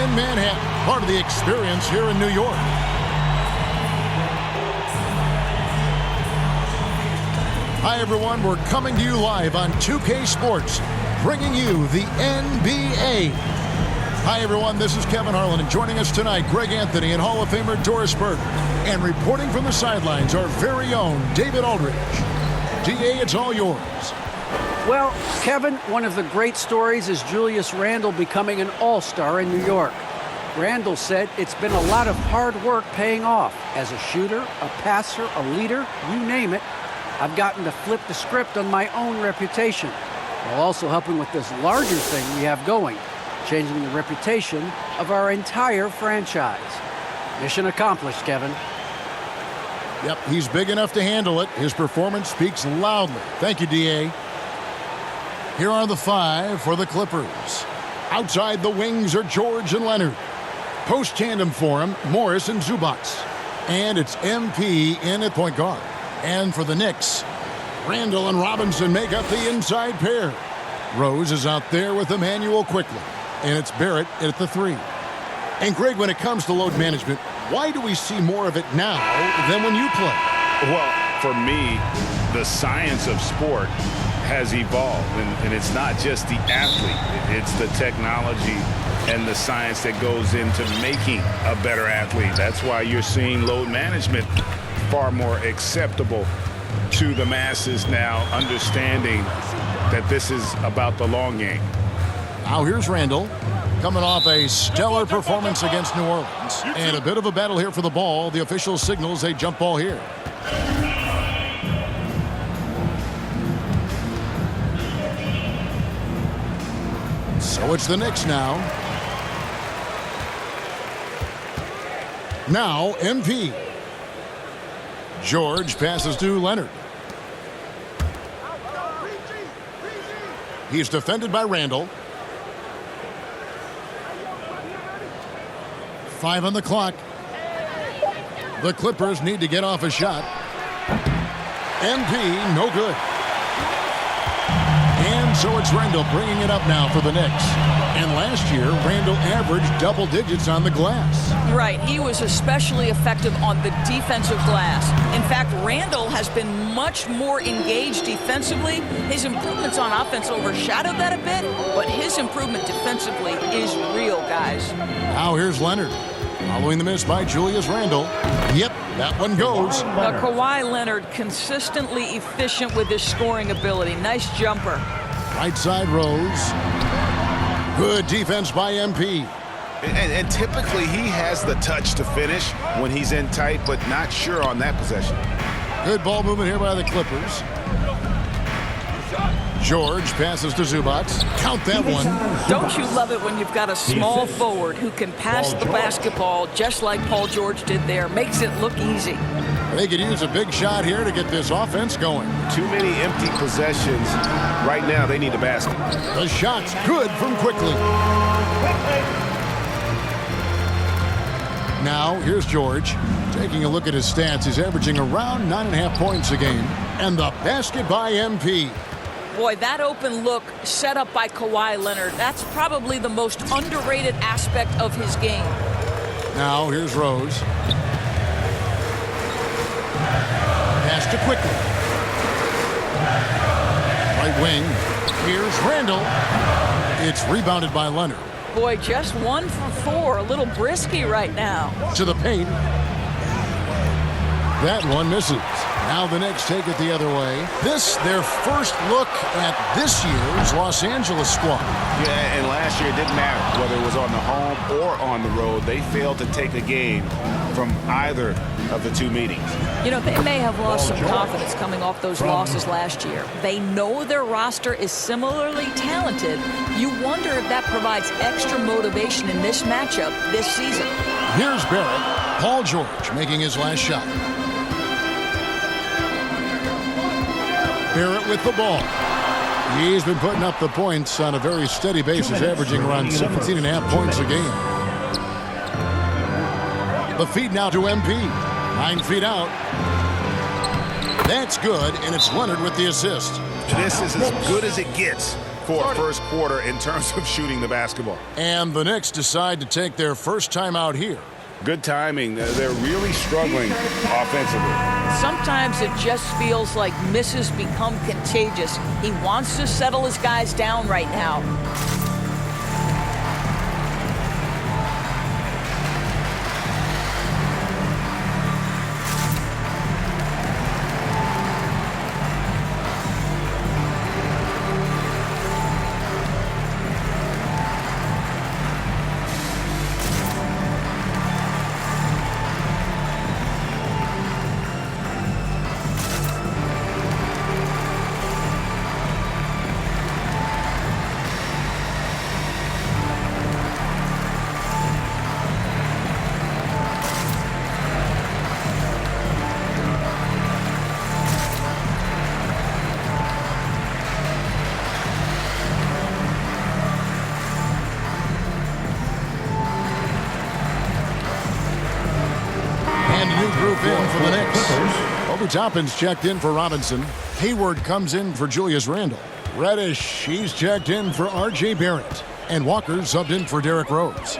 in Manhattan, part of the experience here in New York. Hi, everyone. We're coming to you live on 2K Sports, bringing you the NBA. Hi, everyone. This is Kevin Harlan, and joining us tonight, Greg Anthony and Hall of Famer Doris Burke. And reporting from the sidelines, our very own David Aldridge. DA, it's all yours. Well, Kevin, one of the great stories is Julius Randle becoming an all-star in New York. Randle said it's been a lot of hard work paying off. As a shooter, a passer, a leader, you name it, I've gotten to flip the script on my own reputation, while also helping with this larger thing we have going, changing the reputation of our entire franchise. Mission accomplished, Kevin. Yep, he's big enough to handle it. His performance speaks loudly. Thank you, D.A. Here are the five for the Clippers. Outside the wings are George and Leonard. Post tandem for him, Morris and Zubac. And it's MP in at point guard. And for the Knicks, Randall and Robinson make up the inside pair. Rose is out there with Emmanuel quickly. And it's Barrett at the three. And Greg, when it comes to load management, why do we see more of it now than when you play? Well, for me, the science of sport has evolved. And it's not just the athlete. It's the technology and the science that goes into making a better athlete. That's why you're seeing load management far more acceptable to the masses now, understanding that this is about the long game. Now here's Randall, coming off a stellar performance against New Orleans. And a bit of a battle here for the ball. The official signals a jump ball here. So it's the Knicks now. Now MP. George passes to Leonard. He's defended by Randall. 5 on the clock. The Clippers need to get off a shot. MP, no good. And so it's Randall bringing it up now for the Knicks. And last year, Randall averaged double digits on the glass. Right. He was especially effective on the defensive glass. In fact, Randall has been much more engaged defensively. His improvements on offense overshadowed that a bit, but his improvement defensively is real, guys. Now here's Leonard. Following the miss by Julius Randle. Yep, that one goes. Kawhi Leonard consistently efficient with his scoring ability. Nice jumper. Right side Rose. Good defense by MP. And typically he has the touch to finish when he's in tight, but not sure on that possession. Good ball movement here by the Clippers. George passes to Zubac. Count that one. Don't you love it when you've got a small forward who can pass the basketball just like Paul George did there? Makes it look easy. They could use a big shot here to get this offense going. Too many empty possessions. Right now they need a basket. The shot's good from quickly. Now here's George. Taking a look at his stats, he's averaging around 9.5 points a game. And the basket by MP. Boy, that open look set up by Kawhi Leonard, that's probably the most underrated aspect of his game. Now here's Rose. Pass to quickly. Right wing. Here's Randall. It's rebounded by Leonard. Boy, just 1 for 4. A little brisky right now. To the paint. That one misses. Now the Knicks take it the other way. This, their first look at this year's Los Angeles squad. Yeah, and last year it didn't matter whether it was on the home or on the road. They failed to take a game from either of the two meetings. You know, they may have lost some confidence coming off those losses last year. They know their roster is similarly talented. You wonder if that provides extra motivation in this matchup this season. Here's Barrett. Paul George making his last shot. Barrett with the ball. He's been putting up the points on a very steady basis, averaging around 17.5 points a game. The feed now to MP. 9 feet out. That's good, and it's Leonard with the assist. This is as good as it gets for a first quarter in terms of shooting the basketball. And the Knicks decide to take their first time out here. Good timing. They're really struggling offensively. Sometimes it just feels like misses become contagious. He wants to settle his guys down right now. For the Knicks. Obi Toppin's checked in for Robinson. Hayward comes in for Julius Randle. Reddish, he's checked in for R.J. Barrett. And Walker subbed in for Derrick Rose.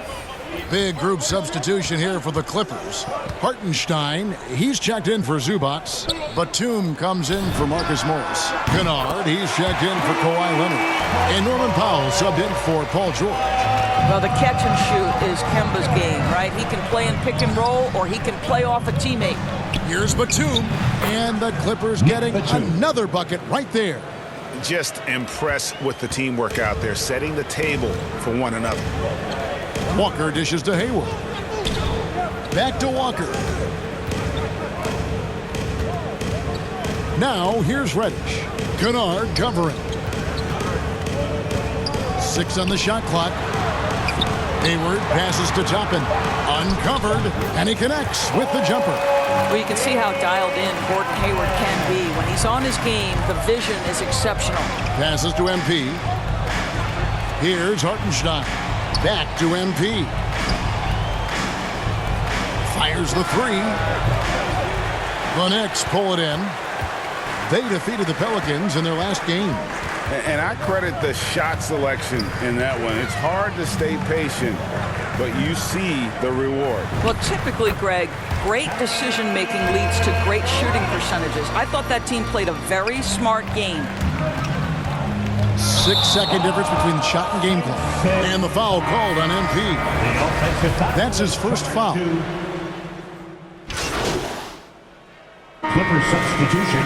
Big group substitution here for the Clippers. Hartenstein, he's checked in for Zubac. Batum comes in for Marcus Morris. Kennard, he's checked in for Kawhi Leonard. And Norman Powell subbed in for Paul George. Well, the catch and shoot is Kemba's game, right? He can play in pick and roll, or he can play off a teammate. Here's Batum, and the Clippers getting another bucket right there. Just impressed with the teamwork out there, setting the table for one another. Walker dishes to Hayward. Back to Walker. Now, here's Reddish. Kennard covering. 6 on the shot clock. Hayward passes to Toppin. Uncovered, and he connects with the jumper. Well, you can see how dialed in Gordon Hayward can be. When he's on his game, the vision is exceptional. Passes to MP. Here's Hartenstein. Back to MP. Fires the 3. The Knicks pull it in. They defeated the Pelicans in their last game. And I credit the shot selection in that one. It's hard to stay patient, but you see the reward. Well, typically, Greg, great decision-making leads to great shooting percentages. I thought that team played a very smart game. 6-second difference between shot and game clock. And the foul called on MP. That's his first foul. Clippers substitution.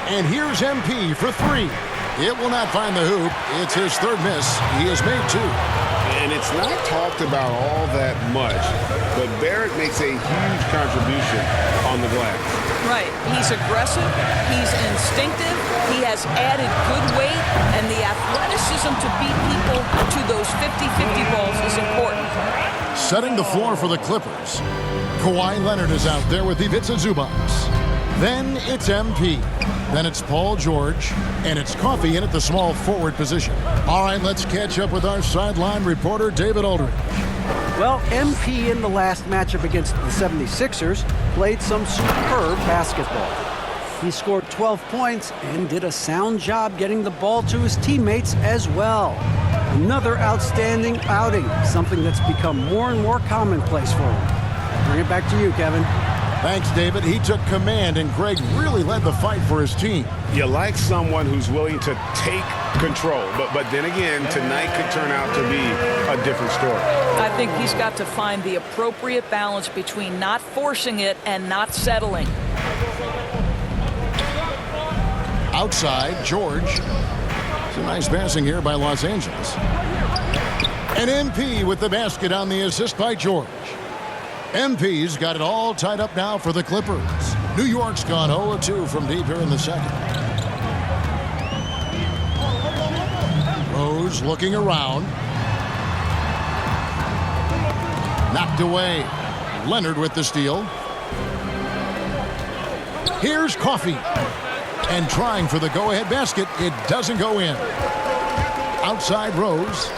And here's MP for 3. It will not find the hoop. It's his third miss. He has made 2. And it's not talked about all that much, but Barrett makes a huge contribution on the glass. Right. He's aggressive. He's instinctive. He has added good weight, and the athleticism to beat people to those 50-50 balls is important. Setting the floor for the Clippers. Kawhi Leonard is out there with Ivica Zubac. Then it's MP. Then it's Paul George, and it's Coffey in at the small forward position. All right, let's catch up with our sideline reporter, David Aldridge. Well, MP in the last matchup against the 76ers played some superb basketball. He scored 12 points and did a sound job getting the ball to his teammates as well. Another outstanding outing, something that's become more and more commonplace for him. Bring it back to you, Kevin. Thanks, David. He took command, and Greg really led the fight for his team. You like someone who's willing to take control, but then again, tonight could turn out to be a different story. I think he's got to find the appropriate balance between not forcing it and not settling. Outside, George. Some nice passing here by Los Angeles. And MP with the basket on the assist by George. MP's got it all tied up now for the Clippers. New York's gone 0-2 from deep here in the second. Rose looking around. Knocked away. Leonard with the steal. Here's Coffey. And trying for the go-ahead basket. It doesn't go in. Outside Rose.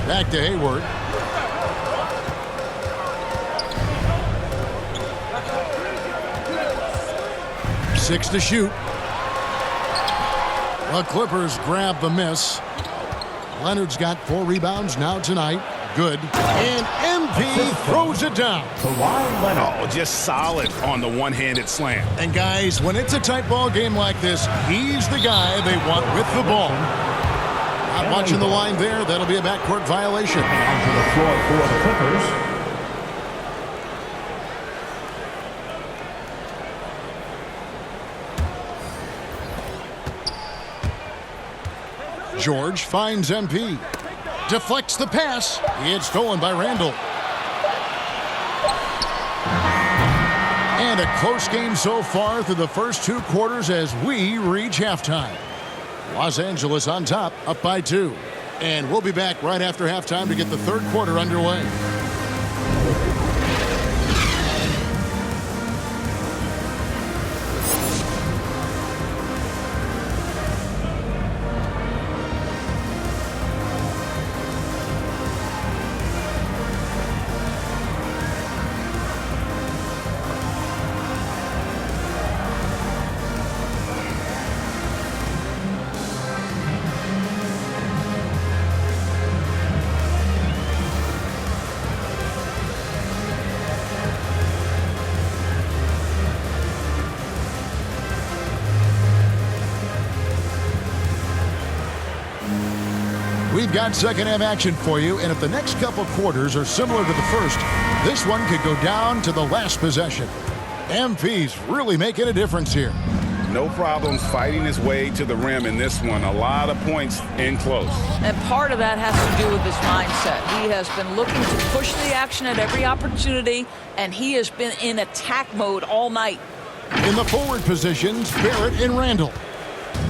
Back to Hayward. 6 to shoot. The Clippers grab the miss. Leonard's got 4 rebounds now tonight. Good. And MP throws it down. Oh, just solid on the one-handed slam. And guys, when it's a tight ball game like this, he's the guy they want with the ball. Not watching the line there. That'll be a backcourt violation. Onto the floor for the Clippers. George finds MP. Deflects the pass. It's stolen by Randall. And a close game so far through the first 2 quarters as we reach halftime. Los Angeles on top, up by 2. And we'll be back right after halftime to get the third quarter underway. We've got second half action for you, and if the next couple quarters are similar to the first, this one could go down to the last possession. MP's really making a difference here. No problems fighting his way to the rim in this one. A lot of points in close. And part of that has to do with his mindset. He has been looking to push the action at every opportunity, and he has been in attack mode all night. In the forward positions, Barrett and Randall.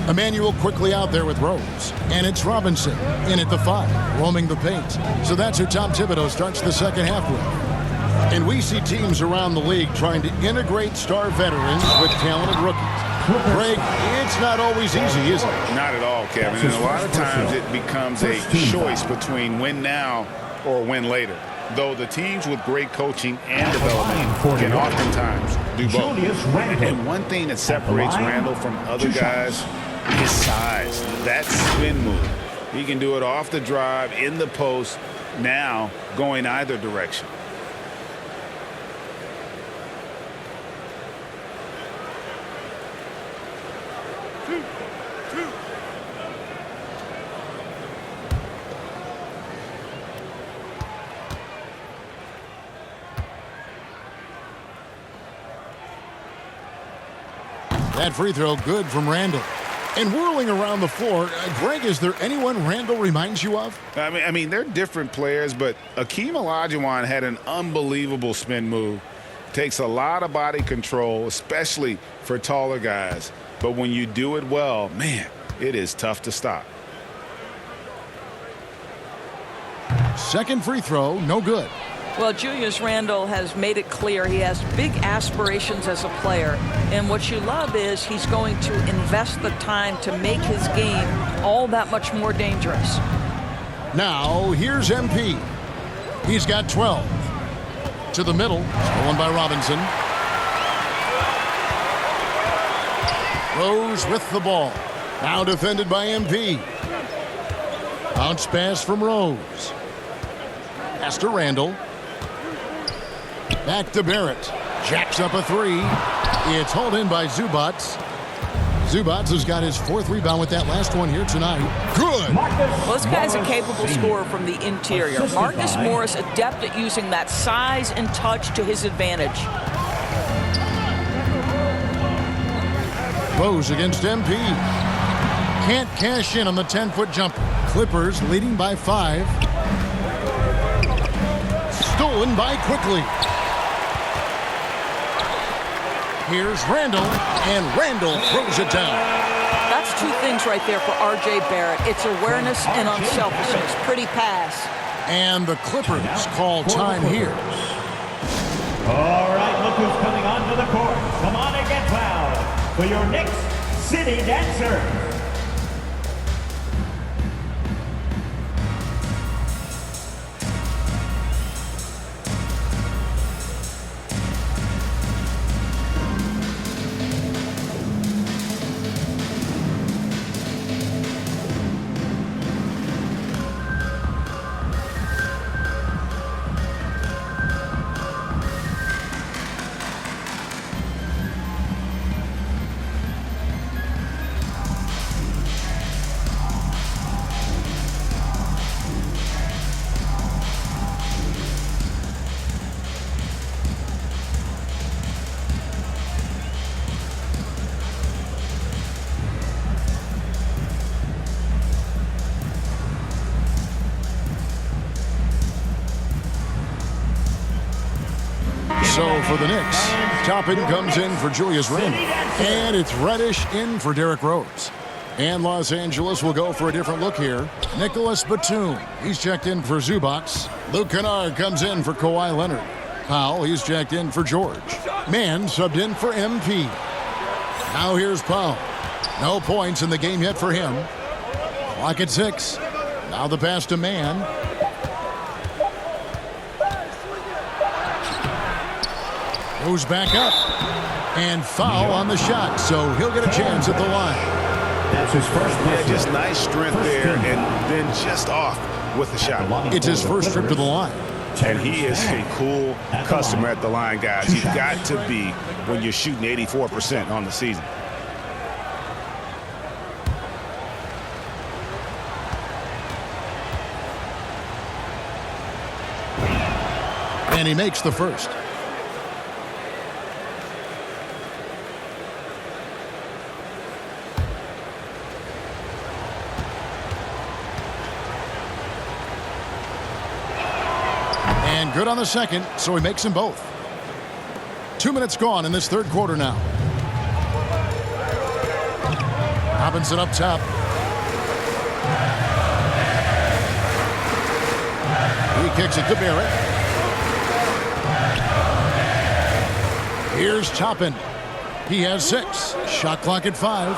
Emmanuel quickly out there with Rose. And it's Robinson in at the 5, roaming the paint. So that's who Tom Thibodeau starts the second half with. And we see teams around the league trying to integrate star veterans with talented rookies. Greg, it's not always easy, is it? Not at all, Kevin. And a lot of times it becomes a choice between win now or win later. Though the teams with great coaching and development can oftentimes do both. And one thing that separates Randall from other guys, his size. That spin move. He can do it off the drive, in the post, now going either direction. That free throw good from Randall. And whirling around the floor, Greg, is there anyone Randall reminds you of? I mean, they're different players, but Akeem Olajuwon had an unbelievable spin move. Takes a lot of body control, especially for taller guys. But when you do it well, man, it is tough to stop. Second free throw, no good. Well, Julius Randle has made it clear he has big aspirations as a player. And what you love is he's going to invest the time to make his game all that much more dangerous. Now, here's MP. He's got 12. To the middle, stolen by Robinson. Rose with the ball. Now defended by MP. Bounce pass from Rose. Pass to Randall. Back to Barrett. Jacks up a 3. It's hauled in by Zubac. Zubac has got his 4th rebound with that last one here tonight. Good. Well, this guy's a capable scorer from the interior. Marcus Morris adept at using that size and touch to his advantage. Rose against MP. Can't cash in on the 10-foot jumper. Clippers leading by 5. Stolen by Quickly. Here's Randall, and Randall throws it down. That's 2 things right there for R.J. Barrett. It's awareness and unselfishness. Pretty pass. And the Clippers call time here. All right, look who's coming onto the court. Come on and get fouled for your Knicks City Dancer. for the Knicks. Toppin comes in for Julius Randle. And it's Reddish in for Derrick Rose. And Los Angeles will go for a different look here. Nicholas Batum, he's checked in for Zubac. Luke Kennard comes in for Kawhi Leonard. Powell, he's checked in for George. Mann subbed in for MP. Now here's Powell. No points in the game yet for him. Clock at 6. Now the pass to Mann. Goes back up. And foul on the shot, so he'll get a chance at the line. That's his first. Yeah, just nice strength there, and then just off with the shot. It's his first trip to the line. And he is a cool customer at the line, guys. You've got to be when you're shooting 84% on the season. And he makes the first. And good on the second, so he makes them both. 2 minutes gone in this third quarter now. Robinson up top. He kicks it to Barrett. Here's Toppin. He has 6. Shot clock at 5.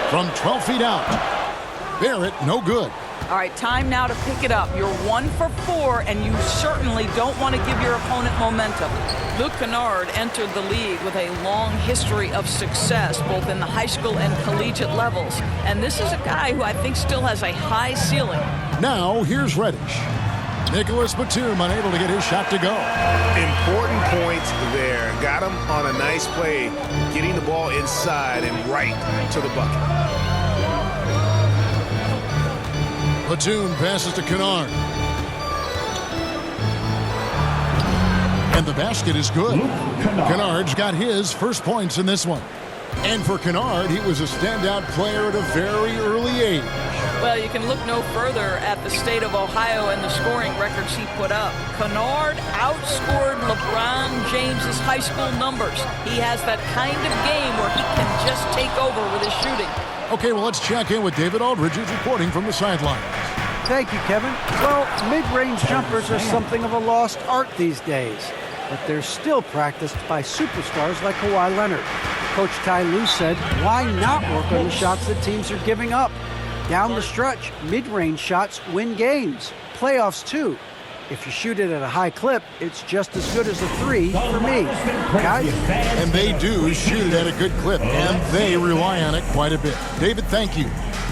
From 12 feet out. Barrett, no good. All right, time now to pick it up. You're 1 for 4, and you certainly don't want to give your opponent momentum. Luke Kennard entered the league with a long history of success, both in the high school and collegiate levels. And this is a guy who I think still has a high ceiling. Now, here's Reddish. Nicholas Batum unable to get his shot to go. Important points there. Got him on a nice play, getting the ball inside and right to the bucket. Batum passes to Kennard. And the basket is good. Kennard's got his first points in this one. And for Kennard, he was a standout player at a very early age. Well, you can look no further at the state of Ohio and the scoring records he put up. Kennard outscored LeBron James's high school numbers. He has that kind of game where he can just take over with his shooting. Okay, well, let's check in with David Aldridge, who's reporting from the sidelines. Thank you, Kevin. Well, mid-range jumpers are something of a lost art these days, but they're still practiced by superstars like Kawhi Leonard. Coach Ty Lue said, why not work on the shots that teams are giving up? Down the stretch, mid-range shots win games. Playoffs, too. If you shoot it at a high clip, it's just as good as a 3 for me. Guys? And they do shoot it at a good clip, and they rely on it quite a bit. David, thank you.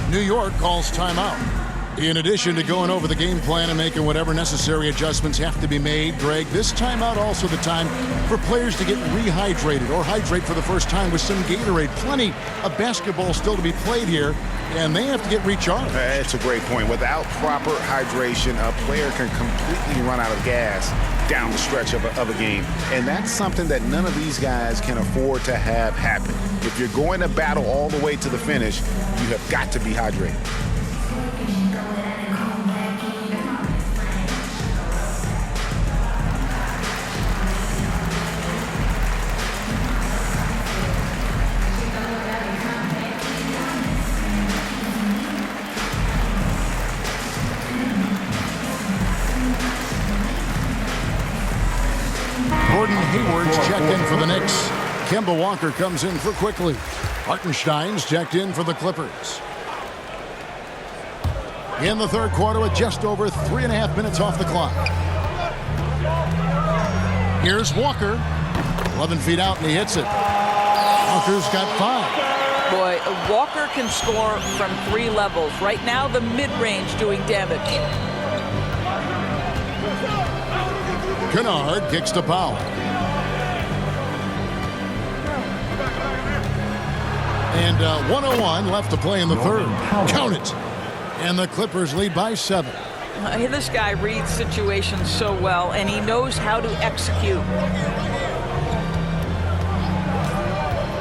New York calls timeout. In addition to going over the game plan and making whatever necessary adjustments have to be made, Greg, this timeout also the time for players to get rehydrated or hydrate for the first time with some Gatorade. Plenty of basketball still to be played here, and they have to get recharged. That's a great point. Without proper hydration, a player can completely run out of gas down the stretch of a game. And that's something that none of these guys can afford to have happen. If you're going to battle all the way to the finish, you have got to be hydrated. Gordon Hayward's checked in for the Knicks. Kemba Walker comes in for Quickly. Hartenstein's checked in for the Clippers. In the third quarter with just over 3.5 minutes off the clock. Here's Walker. 11 feet out and he hits it. Walker's got 5. Boy, Walker can score from 3 levels. Right now, the mid-range doing damage. Kennard kicks to Powell. And 1:01 left to play in the third. Count it. And the Clippers lead by 7. This guy reads situations so well, and he knows how to execute.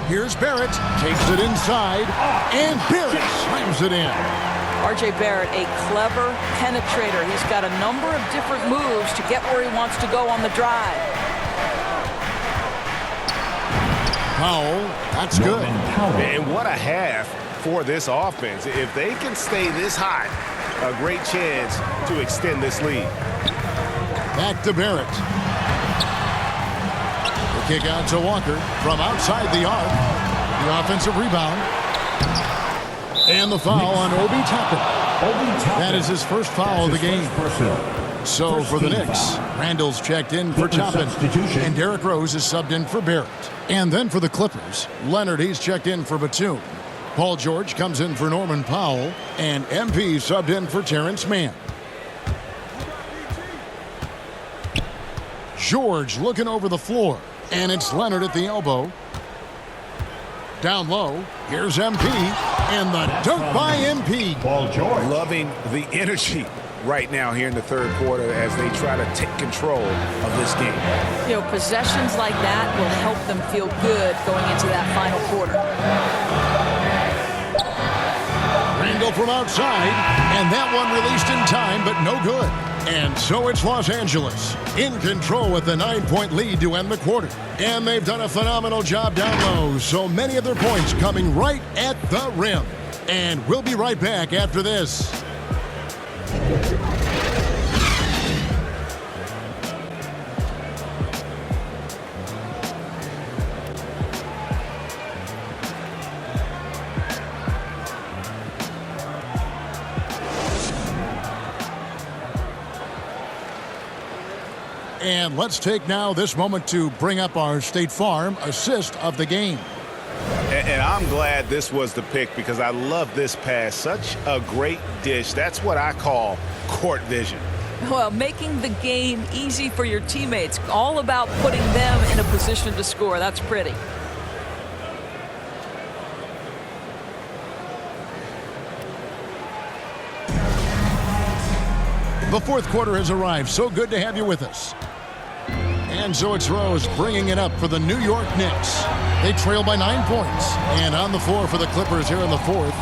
Here's Barrett. Takes it inside. And Barrett slams it in. R.J. Barrett, a clever penetrator. He's got a number of different moves to get where he wants to go on the drive. Powell, that's good. And what a half for this offense. If they can stay this hot, a great chance to extend this lead. Back to Barrett. The kick out to Walker from outside the arc. The offensive rebound. And the foul on Obi Toppin. That is his first foul of the game. So for the Knicks, Randall's checked in for Toppin. And Derrick Rose is subbed in for Barrett. And then for the Clippers, Leonard, he's checked in for Batum. Paul George comes in for Norman Powell. And MP subbed in for Terrence Mann. George looking over the floor. And it's Leonard at the elbow. Down low, here's MP. And the dunk by MP. Paul George. Loving the energy right now here in the third quarter as they try to take control of this game. You know, possessions like that will help them feel good going into that final quarter. Randall from outside, and that one released in time, but no good. And so it's Los Angeles in control with the 9-point lead to end the quarter. And they've done a phenomenal job down low, so many of their points coming right at the rim. And we'll be right back after this. And let's take now this moment to bring up our State Farm assist of the game. And I'm glad this was the pick because I love this pass. Such a great dish. That's what I call court vision. Well, making the game easy for your teammates. All about putting them in a position to score. That's pretty. The fourth quarter has arrived. So good to have you with us. And so it's Rose bringing it up for the New York Knicks. They trail by 9 points. And on the floor for the Clippers here in the fourth,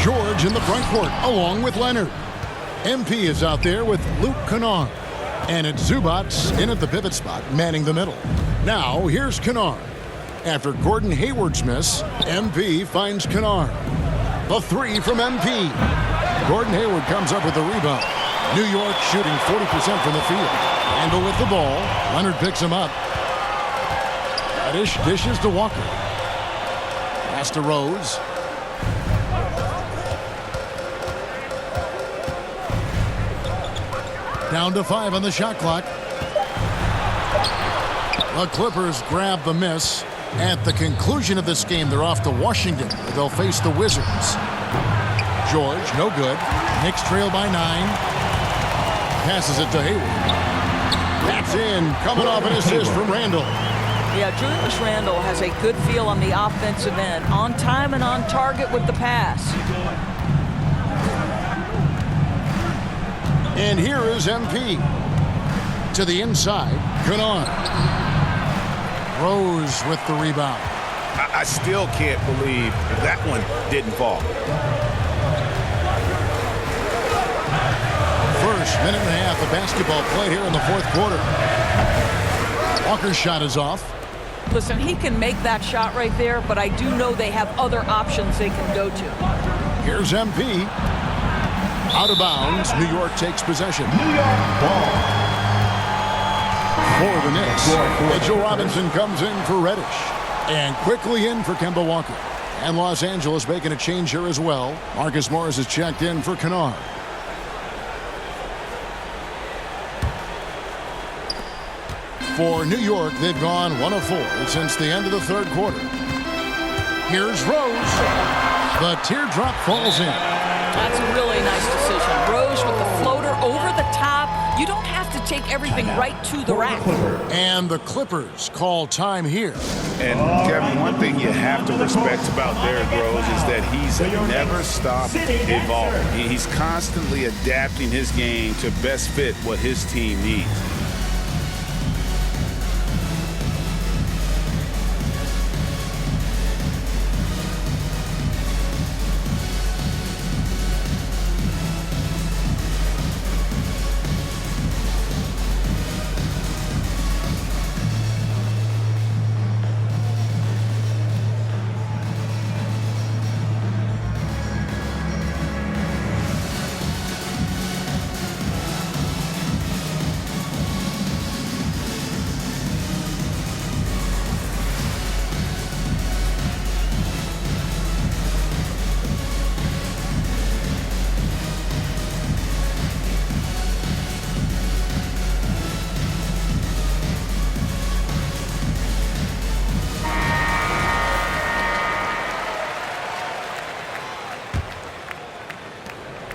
George in the front court along with Leonard. MP is out there with Luke Kennard. And it's Zubats in at the pivot spot, manning the middle. Now here's Kennard. After Gordon Hayward's miss, MP finds Kennard. The three from MP. Gordon Hayward comes up with the rebound. New York shooting 40% from the field. Randall with the ball. Leonard picks him up. Dishes to Walker. Pass to Rose. Down to 5 on the shot clock. The Clippers grab the miss. At the conclusion of this game, they're off to Washington. They'll face the Wizards. George, no good. Knicks trail by 9. Passes it to Hayward. That's in. Coming off an assist from Randall. Yeah, Julius Randle has a good feel on the offensive end. On time and on target with the pass. And here is MP. To the inside. Kennard. Rose with the rebound. I still can't believe that one didn't fall. First minute and a half of basketball played here in the fourth quarter. Walker's shot is off. Listen, he can make that shot right there, but I do know they have other options they can go to. Here's MP. Out of bounds. New York takes possession. New York ball. For the Knicks, Mitchell Robinson comes in for Reddish. And quickly in for Kemba Walker. And Los Angeles making a change here as well. Marcus Morris is checked in for Kennard. For New York, they've gone 1 of 4 since the end of the third quarter. Here's Rose. The teardrop falls in. That's a really nice decision. Rose with the floater over the top. You don't have to take everything right to the rack. And the Clippers call time here. And Kevin, one thing you have to respect about Derrick Rose is that he's never stopped evolving. He's constantly adapting his game to best fit what his team needs.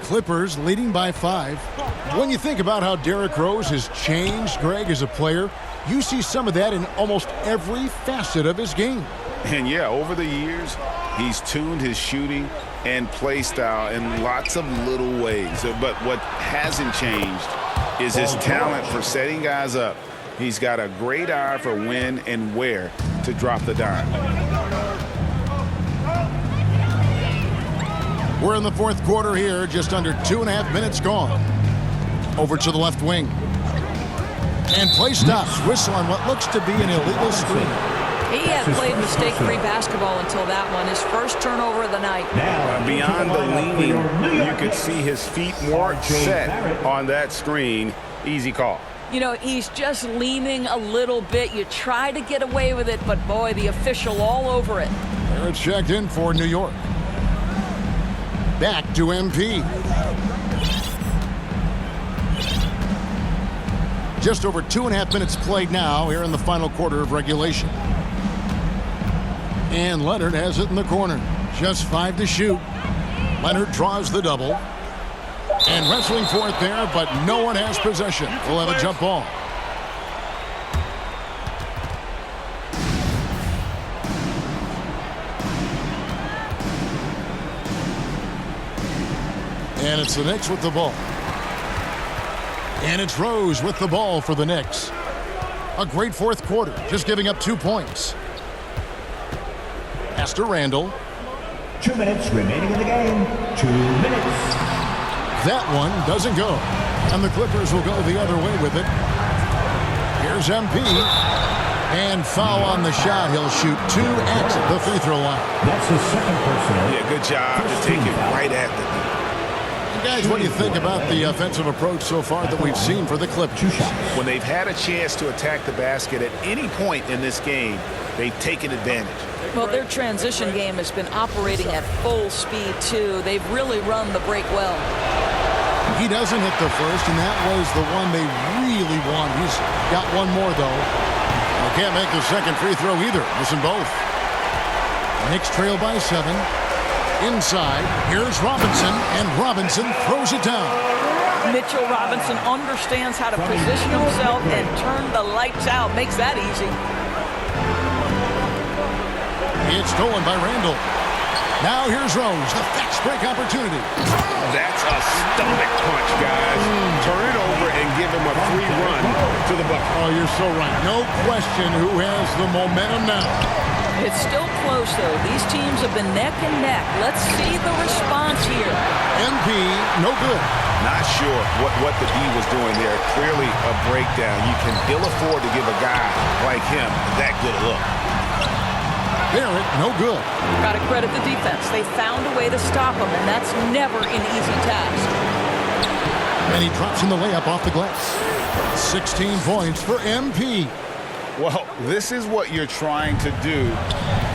Clippers leading by 5. When you think about how Derrick Rose has changed, Greg, as a player, you see some of that in almost every facet of his game. And yeah, over the years, he's tuned his shooting and play style in lots of little ways. But what hasn't changed is his talent for setting guys up. He's got a great eye for when and where to drop the dime. We're in the fourth quarter here, just under 2.5 minutes gone. Over to the left wing. And play stops. Whistle on what looks to be an illegal screen. He had played mistake-free basketball until that one, his first turnover of the night. Beyond the leaning, you could see his feet more set on that screen. Easy call. You know, he's just leaning a little bit. You try to get away with it, but boy, the official all over it. There it's checked in for New York. Back to MP. Just over 2.5 minutes played now here in the final quarter of regulation. And Leonard has it in the corner. Just 5 to shoot. Leonard draws the double. And wrestling for it there, but no one has possession. We'll have a jump ball. And it's the Knicks with the ball. And it's Rose with the ball for the Knicks. A great fourth quarter, just giving up 2 points. Pass to Randall. 2 minutes remaining in the game. 2 minutes. That one doesn't go. And the Clippers will go the other way with it. Here's MP. And foul on the shot. He'll shoot 2 at the free throw line. That's his second personal. Yeah, good job to take it right at the net. Guys, what do you think about the offensive approach so far that we've seen for the Clippers? When they've had a chance to attack the basket at any point in this game, they've taken advantage. Well, their transition game has been operating at full speed, too. They've really run the break well. He doesn't hit the first, and that was the one they really won. He's got one more, though. They can't make the second free throw either. Missing both. Knicks trail by 7. Inside, here's Robinson, and Robinson throws it down. Mitchell Robinson understands how to position himself and turn the lights out. Makes that easy. It's stolen by Randall. Now here's Rose, the fast break opportunity. That's a stomach punch, guys. Turn it over and give him a free run to the bucket. Oh, you're so right. No question who has the momentum now. It's still close, though. These teams have been neck and neck. Let's see the response here. MP, no good. Not sure what the D was doing there. Clearly a breakdown. You can ill afford to give a guy like him that good a look. Barrett, no good. Got to credit the defense. They found a way to stop him, and that's never an easy task. And he drops in the layup off the glass. 16 points for MP. Well, this is what you're trying to do.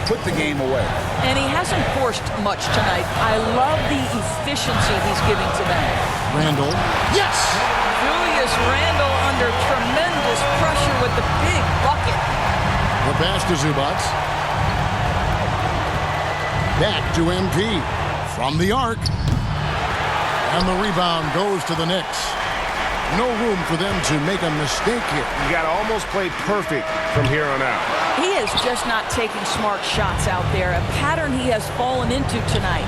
Put the game away. And he hasn't forced much tonight. I love the efficiency he's giving to them. Randall. Yes! Julius Randle under tremendous pressure with the big bucket. The pass to Zubac. Back to MP. From the arc. And the rebound goes to the Knicks. No room for them to make a mistake here. You got to almost play perfect from here on out. He is just not taking smart shots out there, a pattern he has fallen into tonight.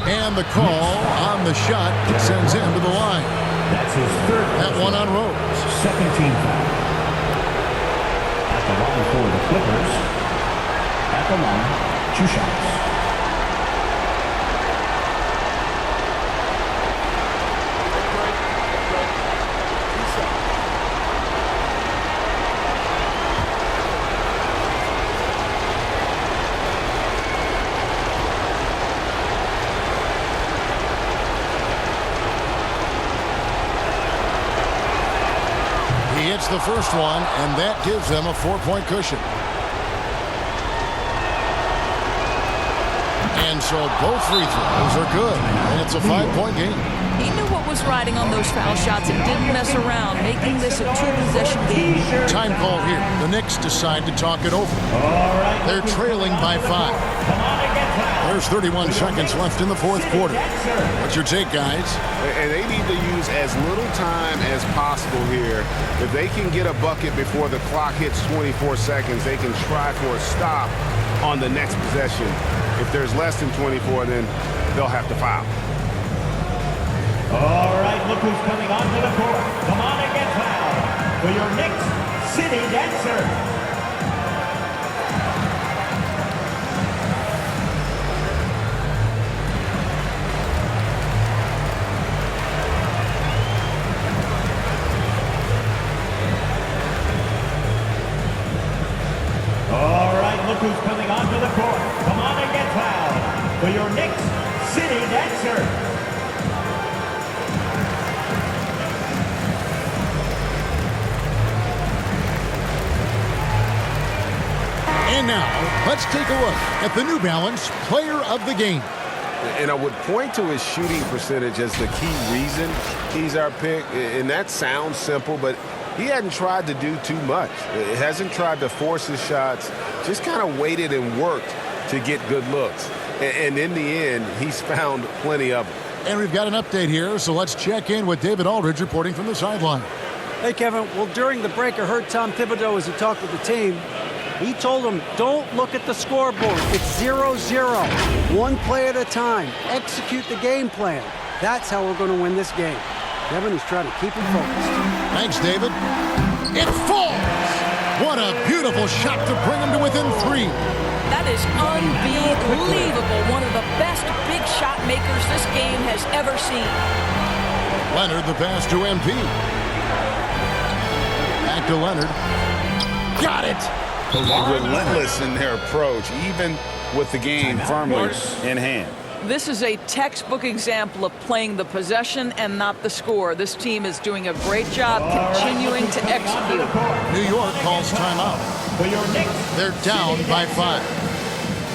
And the call on the shot sends him to the line. That's his third. That one on Rose. Second team foul. At the line for the Clippers. At the line, 2 shots. The first one, and that gives them a 4-point cushion. And so both free throws are good, and it's a 5-point game. He knew what was riding on those foul shots and didn't mess around, making this a 2-possession game. Time call here. The Knicks decide to talk it over. All right, they're trailing by 5. Come on and get foul. There's 31 seconds left in the fourth quarter. What's your take, guys? And they need to use as little time as possible here. If they can get a bucket before the clock hits 24 seconds, they can try for a stop on the next possession. If there's less than 24, then they'll have to foul. All right, look who's coming onto the court. Come on and get fouled for your next city dancer. All right, look who's coming onto the court. Come on and get fouled for your next city dancer. And now, let's take a look at the New Balance Player of the Game. And I would point to his shooting percentage as the key reason he's our pick. And that sounds simple, but he hadn't tried to do too much. He hasn't tried to force his shots, just kind of waited and worked to get good looks. And in the end, he's found plenty of them. And we've got an update here, so let's check in with David Aldridge reporting from the sideline. Hey, Kevin. Well, during the break, I heard Tom Thibodeau as he talked with the team. He told them, don't look at the scoreboard. It's 0-0. One play at a time. Execute the game plan. That's how we're going to win this game. Kevin is trying to keep him focused. Thanks, David. It falls! What a beautiful shot to bring him to within 3. That is unbelievable. One of the best big shot makers this game has ever seen. Leonard, the pass to MP. Back to Leonard. Got it! Relentless in their approach, even with the game firmly in hand. This is a textbook example of playing the possession and not the score. This team is doing a great job continuing to execute. New York calls timeout. They're down by 5.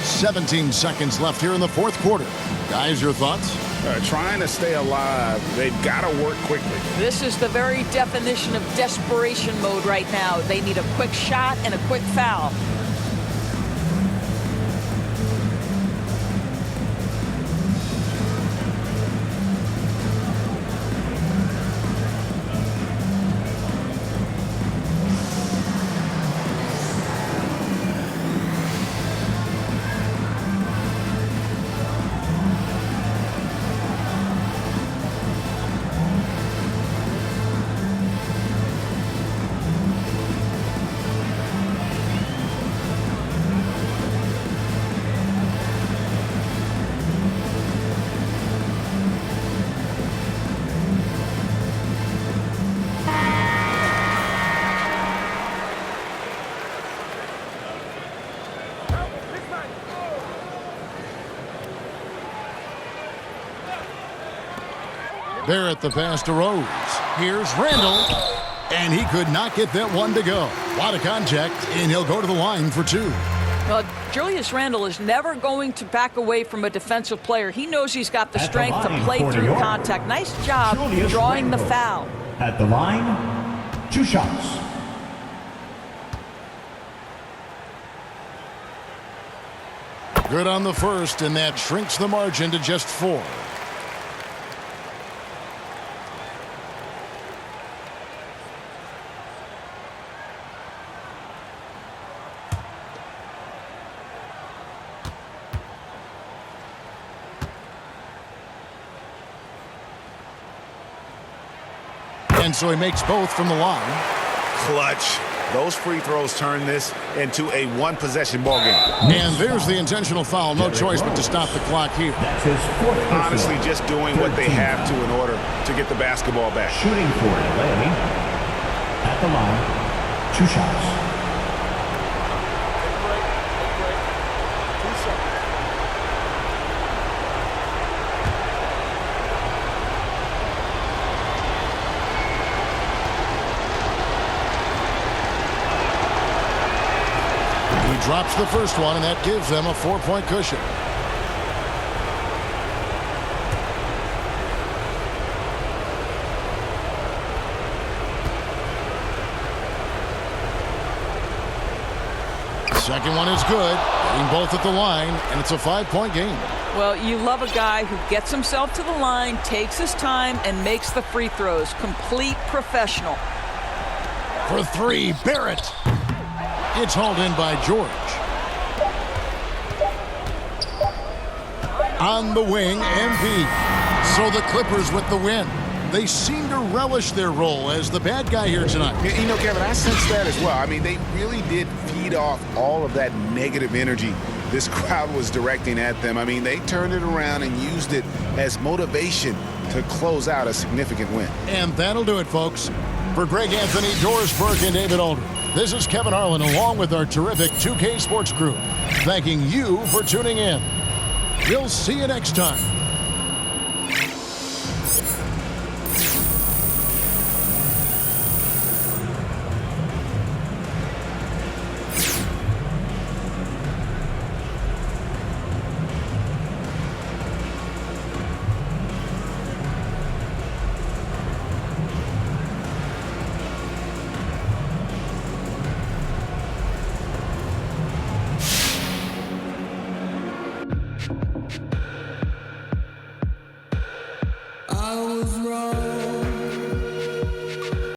17 seconds left here in the fourth quarter. Guys, your thoughts? Trying to stay alive, they've got to work quickly. This is the very definition of desperation mode right now. They need a quick shot and a quick foul. Barrett the pass to Rose. Here's Randall. And he could not get that one to go. A lot of contact, and he'll go to the line for 2. Well, Julius Randle is never going to back away from a defensive player. He knows he's got the strength to play through contact. Nice job drawing the foul. At the line, 2 shots. Good on the first, and that shrinks the margin to just 4. And so he makes both from the line. Clutch. Those free throws turn this into a one-possession ball game. And there's the intentional foul. No choice but to stop the clock here. That's his 4th. Honestly, just doing what they have to in order to get the basketball back. Shooting for LA. At the line, 2 shots. Drops the first one, and that gives them a 4-point cushion. Second one is good. Hitting both at the line, and it's a 5-point game. Well, you love a guy who gets himself to the line, takes his time, and makes the free throws. Complete professional. For three, Barrett. It's hauled in by George. On the wing, MP. So the Clippers with the win. They seem to relish their role as the bad guy here tonight. You know, Kevin, I sense that as well. I mean, they really did feed off all of that negative energy this crowd was directing at them. I mean, they turned it around and used it as motivation to close out a significant win. And that'll do it, folks. For Greg Anthony, Doris Burke, and David Aldridge, this is Kevin Harlan along with our terrific 2K Sports crew, thanking you for tuning in. We'll see you next time.